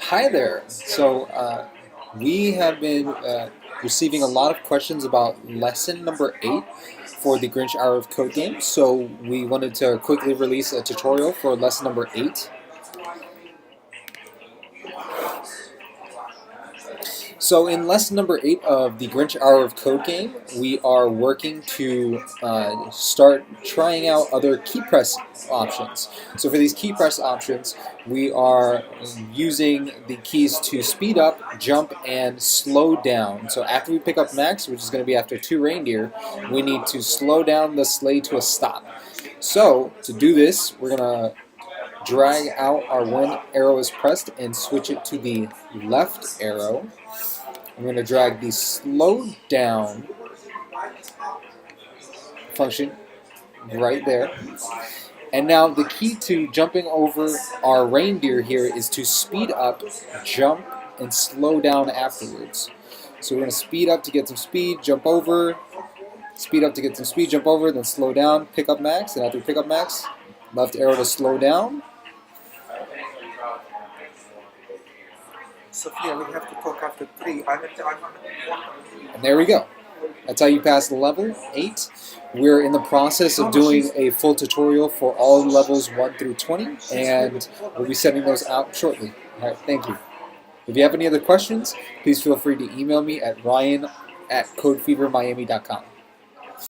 Hi there. We have been receiving a lot of questions about lesson number 8 for the Grinch Hour of Code game. So we wanted to quickly release a tutorial for lesson number 8. So in lesson number 8 of the Grinch Hour of Code game, we are working to start trying out other key press options. So for these key press options, we are using the keys to speed up, jump, and slow down. So after we pick up max, which is going to be after 2 reindeer, we need to slow down the sleigh to a stop. So to do this, we're going to drag out our one arrow is pressed and switch it to the left arrow. I'm going to drag the slow down function right there. And now the key to jumping over our reindeer here is to speed up, jump, and slow down afterwards. So we're going to speed up to get some speed, jump over, speed up to get some speed, jump over, then slow down, pick up max, and after we pick up max, left arrow to slow down. Sophia, we have to talk after 3. And there we go. That's how you pass level 8. We're in the process of doing a full tutorial for all levels 1 through 20, and we'll be sending those out shortly. All right, thank you. If you have any other questions, please feel free to email me at ryan@codefevermiami.com.